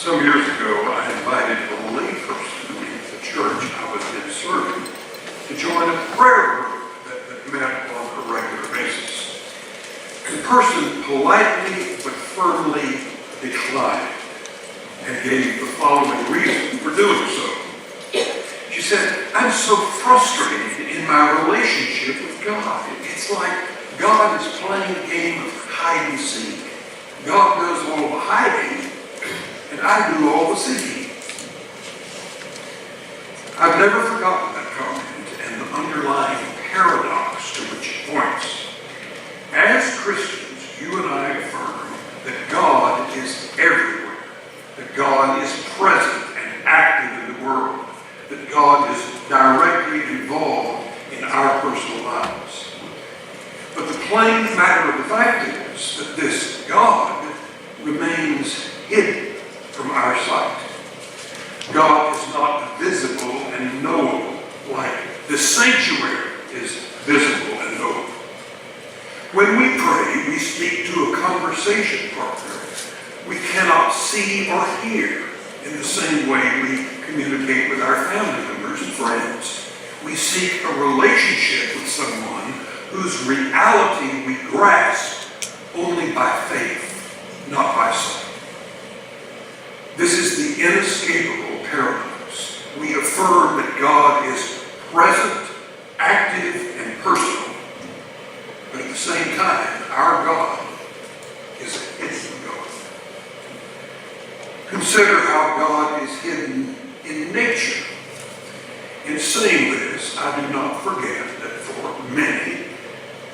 Some years ago, I invited a layperson in the church I was in serving to join a prayer group that met on a regular basis. The person politely but firmly declined and gave the following reason for doing so. She said, "I'm so frustrated in my relationship with God. It's like God is playing a game of hide and seek. God does all the hiding, and I do all the seeking." I've never forgotten that comment and the underlying paradox to which it points. As Christians, you and I affirm that God is everywhere, that God is present and active in the world, that God is directly involved in our personal lives. But the plain matter of the fact is that this God remains hidden from our sight. God is not visible and knowable like the sanctuary is visible and knowable. When we pray, we speak to a conversation partner we cannot see or hear in the same way we communicate with our family members and friends. We seek a relationship with someone whose reality we grasp only by faith, not by sight. This is the inescapable paradox. We affirm that God is present, active, and personal, but at the same time, our God is a hidden God. Consider how God is hidden in nature. In saying this, I do not forget that for many,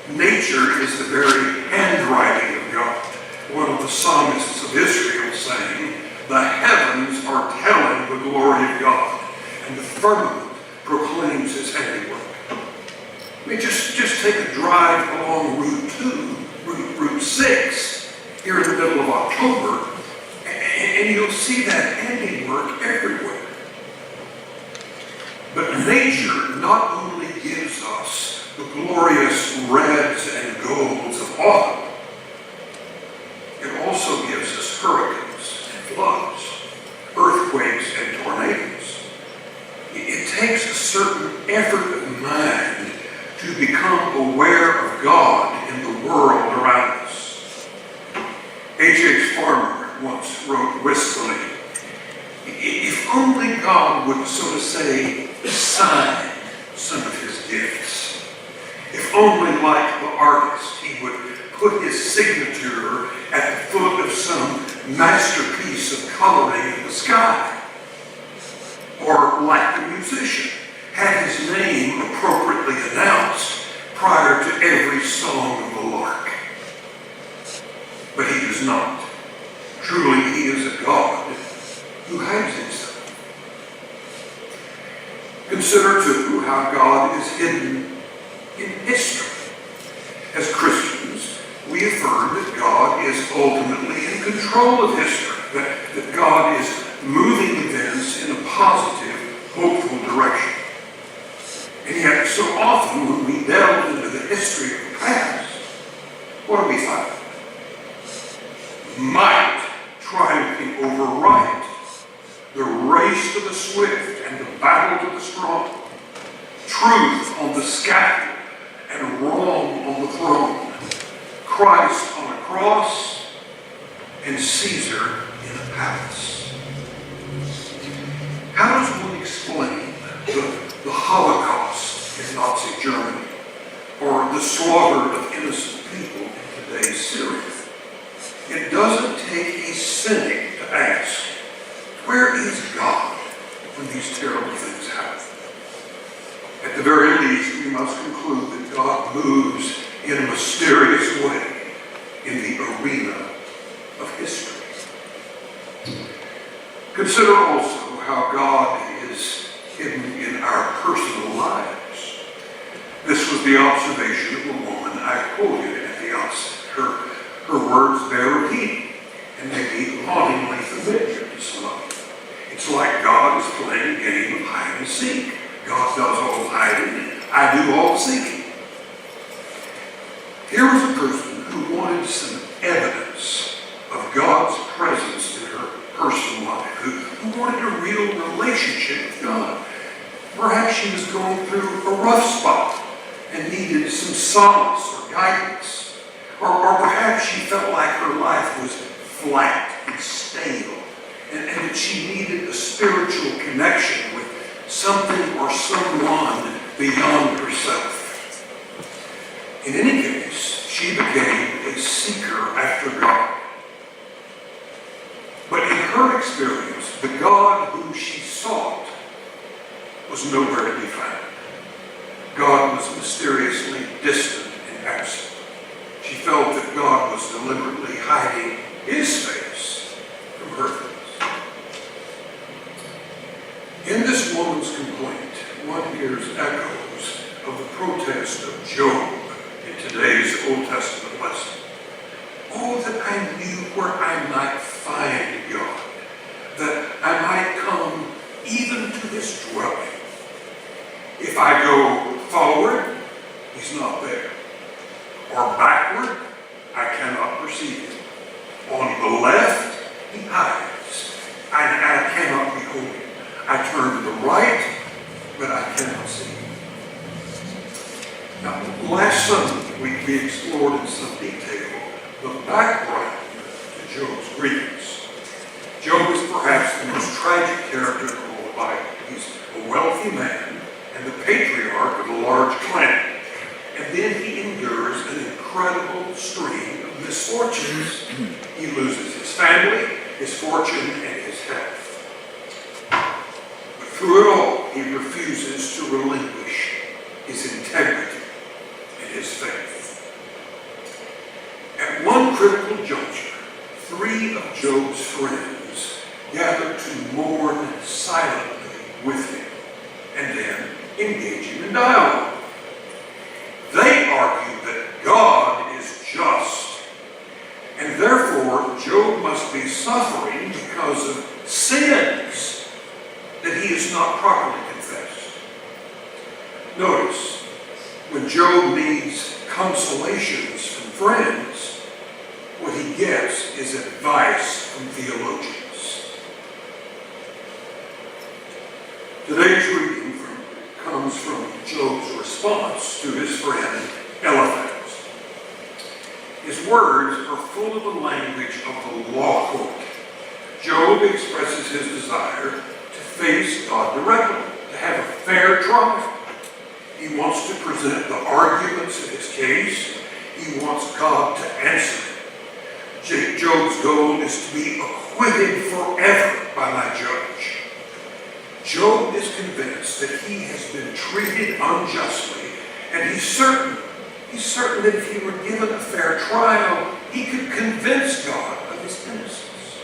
nature is the very handwriting of God. One of the psalmists of Israel saying, "The heavens are telling the glory of God, and the firmament proclaims his handiwork." I mean, just take a drive along Route 6, here in the middle of October, and you'll see that handiwork everywhere. But nature not only gives us the glorious reds and golds of autumn, it also gives us hurricanes and floods, earthquakes and tornadoes. It takes a certain effort of mind to become aware of God in the world around us. H.H. Farmer once wrote wistfully, "If only God would, so to say, sign some of his gifts. If only, like the artist, he would put his signature at the foot of some masterpiece of coloring in the sky. Or, like the musician, had his name appropriately announced prior to every song of the lark. But he does not. Truly, he is a God who hides himself." Consider, too, how God is hidden in history. As Christians, we affirm that God is ultimately in control of history, that God is moving events in a positive, hopeful direction. And yet, so often when we delve into the history of the past, what do we find? Might triumphing over right, the race to the swift and the battle to the strong, truth on the scaffold and wrong on the throne, Christ on a cross and Caesar in a palace. How does one explain the Holocaust in Nazi Germany, or the slaughter of innocent people in today's Syria? It doesn't take a cynic to ask, where is God when these terrible things happen? At the very least, we must conclude that God moves in a mysterious way in the arena of history. Consider also how God is hidden in our personal lives. This was the observation of a woman I quoted at the outset. Her words bear repeating and may be hauntingly familiar to some of you. It's like God is playing a game of hide and seek. God does all the hiding, and I do all the seeking. Here was a person who wanted some evidence of God's presence in her personal life. she was going through a rough spot and needed some solace or guidance. Or perhaps she felt like her life was flat and stale, and that she needed a spiritual connection with something or someone beyond herself. In any case, she became a seeker after God. But in her experience, the God whom she sought was nowhere to be found. God was mysteriously distant and absent. She felt that God was deliberately hiding his face from her face. In this woman's complaint, one hears echoes of the protest of Job in today's Old Testament lesson. Oh, that I knew where I might find God, that I might come even to his dwelling. If I go forward, he's not there. Or backward, I cannot perceive him. On the left, he hides. I cannot behold him. I turn to the right, but I cannot see him. Now, last Sunday, we explored in some detail the background to Job's grievance. Job is perhaps the most tragic character in all the Bible. He's a wealthy man and the patriarch of a large clan. And then he endures an incredible string of misfortunes. He loses his family, his fortune, and his health. But through it all, he refuses to relinquish his integrity and his faith. At one critical juncture, 3 of Job's friends gather to mourn silently with him and then engage him in dialogue. They argue that God is just, and therefore Job must be suffering because of sins that he has not properly confessed. Notice, when Job needs consolations from friends, what he gets is advice from theologians. Today's reading comes from Job's response to his friend Eliphaz. His words are full of the language of the law court. Job expresses his desire to face God directly, to have a fair trial. He wants to present the arguments of his case. He wants God to answer it. Job's goal is to be acquitted forever by my judge. Job is convinced that he has been treated unjustly, and he's certain that if he were given a fair trial, he could convince God of his innocence.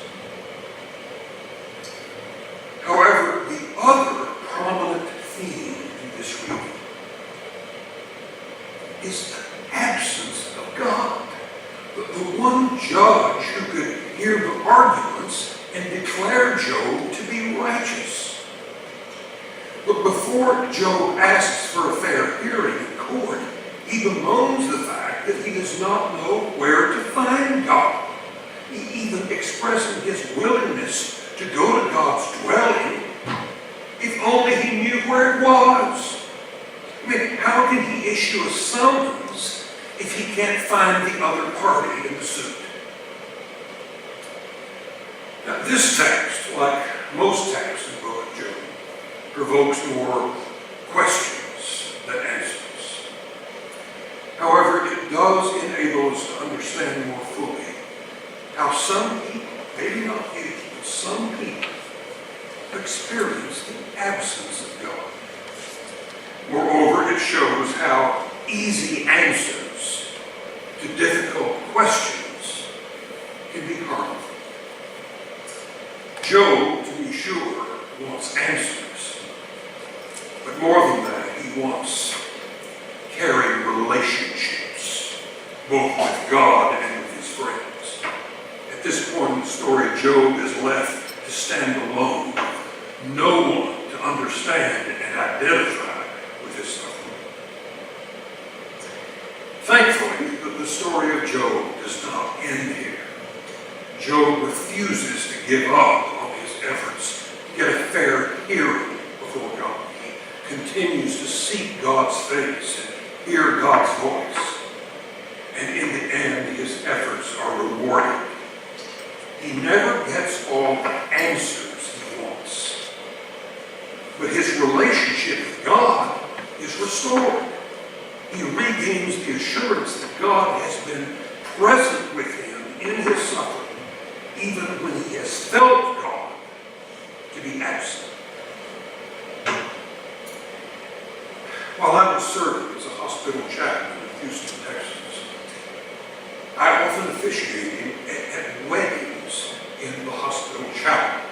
However, the other prominent theme in this reading is the absence of God. The one judge who could hear the arguments and declare Job to be righteous. But before Job asks for a fair hearing in court, he bemoans the fact that he does not know where to find God. He even expressing his willingness to go to God's dwelling if only he knew where it was. I mean, how can he issue a summons if he can't find the other party in the suit? Now, this text, like most texts in the book of Job, provokes more questions than answers. However, it does enable us to understand more fully how some people, maybe not you, but some people, experience the absence of God. Moreover, it shows how easy answers to difficult questions can be harmful. Job, to be sure, wants answers. But more than that, he wants caring relationships, both with God and with his friends. At this point in the story, Job is left to stand alone, with no one to understand and identify with his suffering. Thankfully, the story of Job does not end here. Job refuses to give up on his efforts to get a fair hearing before God. He continues to seek God's face and hear God's voice. And in the end, his efforts are rewarded. He never gets all the answers he wants. But his relationship with God is restored. He regains the assurance that God has been present with him in his suffering, even when he has felt God to be absent. While I was serving as a hospital chaplain in Houston, Texas, I often officiated at weddings in the hospital chapel.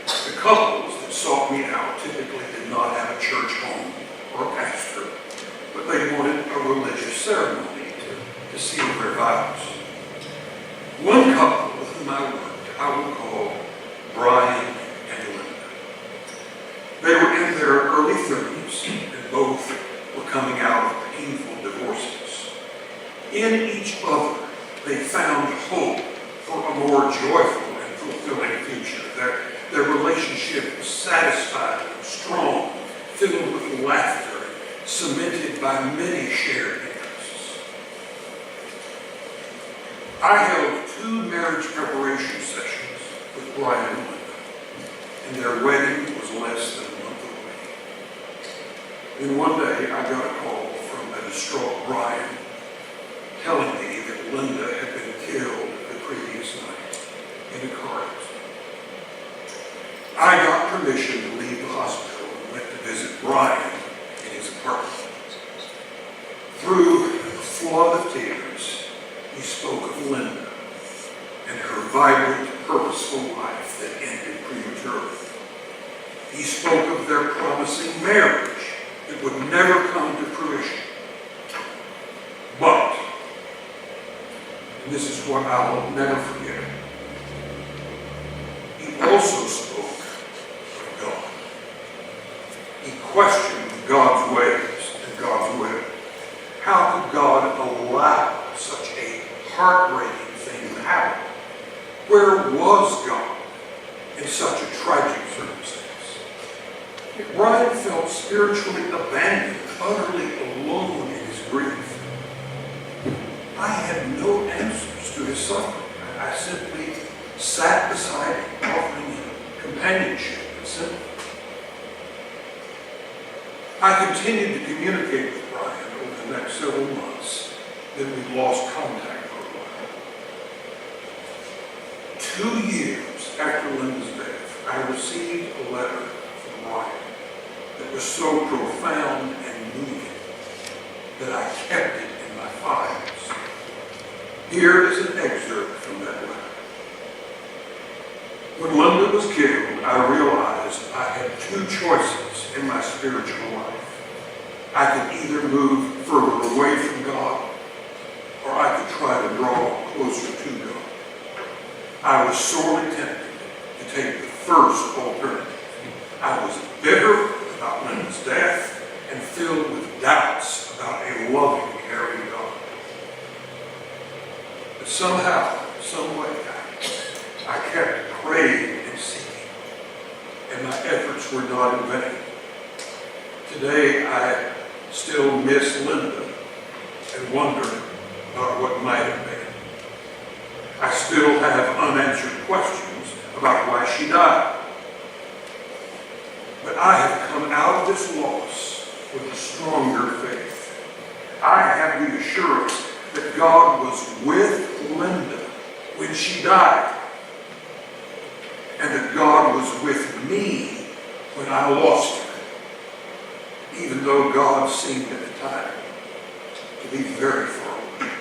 The couples that sought me out typically did not have a church home or a pastor, but they wanted a religious ceremony to seal their vows. One couple with whom I worked, I will call Brian and Linda. They were in their early 30s, and both were coming out of painful divorces. In each other, they found hope for a more joyful and fulfilling future. Their relationship was satisfied and strong, filled with laughter, cemented by many shared interests. I held 2 marriage preparation sessions with Brian and Linda, and their wedding was less than a month away. Then one day I got a call from a distraught Brian telling me that Linda had been killed the previous night in a car accident. I got permission to leave the hospital and went to visit Brian in his apartment. Through a flood of tears, he spoke of Linda and her vibrant, purposeful life that ended prematurely. He spoke of their promising marriage that would never come to fruition. But, and this is what I will never forget, he also spoke of God. He questioned God's ways and God's will. How could God allow such a heartbreaking thing to happen? Where was God in such a tragic circumstance? Brian felt spiritually abandoned, utterly alone in his grief. I had no answers to his suffering. I simply sat beside him, offering him companionship and sympathy. I continued to communicate with Brian over the next several months. Then we lost contact for a while. 2 years after Linda's death, I received a letter from Brian that was so profound and moving that I kept it in my files. Here is an excerpt from that letter. When Linda was killed, I realized I had 2 choices in my spiritual life. I could either move further away from God, or I could try to draw closer to God. I was sorely tempted to take the first alternative. I was bitter about Linda's death and filled with doubts about a loving, caring God. But somehow, some way, I kept praying and seeking, and my efforts were not in vain. Today, I still miss Linda and wonder about what might have been. I still have unanswered questions about why she died. But I have come out of this loss with a stronger faith. I have the assurance that God was with Linda when she died, and that God was with me when I lost her, even though God seemed at the time to be very far away.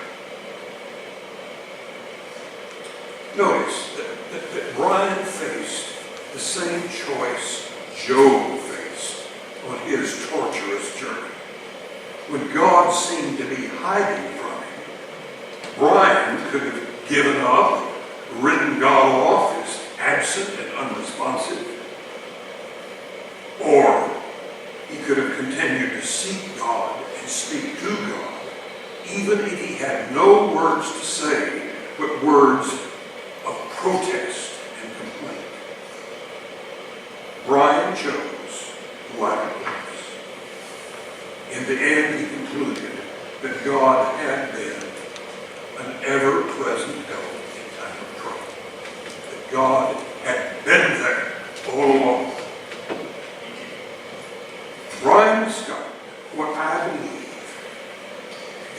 Notice that Brian faced the same choice Job faced on his torturous journey. When God seemed to be hiding from him, Brian could have given up, written God off as absent and unresponsive, or he could have continued to seek God and speak to God, even if he had no words to say but words of protest and complaint. Brian chose the latter place. an ever-present help in time of trouble. That God had been there all along. Brian Scott, what I believe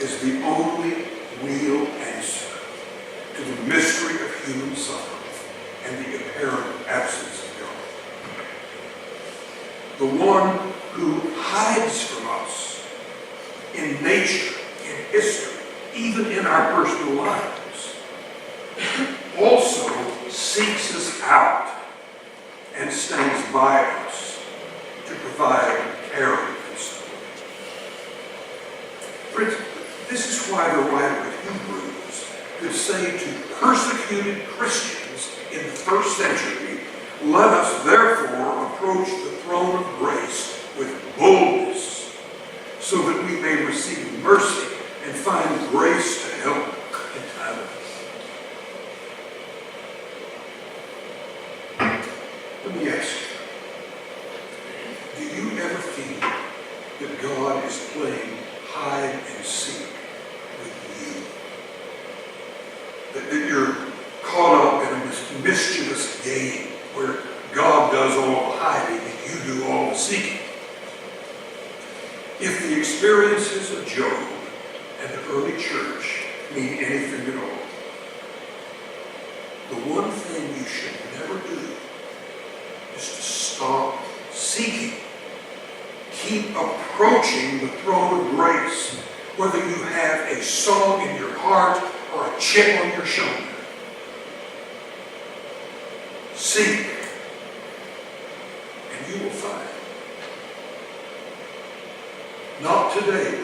is the only real answer to the mystery of human suffering and the apparent absence of God. The one who hides from us in nature, in history, even in our personal lives, also seeks us out and stands by us to provide care and support. Friends, this is why the writer of Hebrews could say to persecuted Christians in the first century, "Let us therefore approach the throne of grace with boldness, so that we may receive mercy and find grace to help in time of need." Let me ask you, do you ever feel that God is playing hide and seek with you? That you're caught up in a mischievous game where God does all the hiding and you do all the seeking? If the experiences of Job and the early church mean anything at all, the one thing you should never do is to stop seeking. Keep approaching the throne of grace, whether you have a song in your heart or a chip on your shoulder. Seek, and you will find. Not today,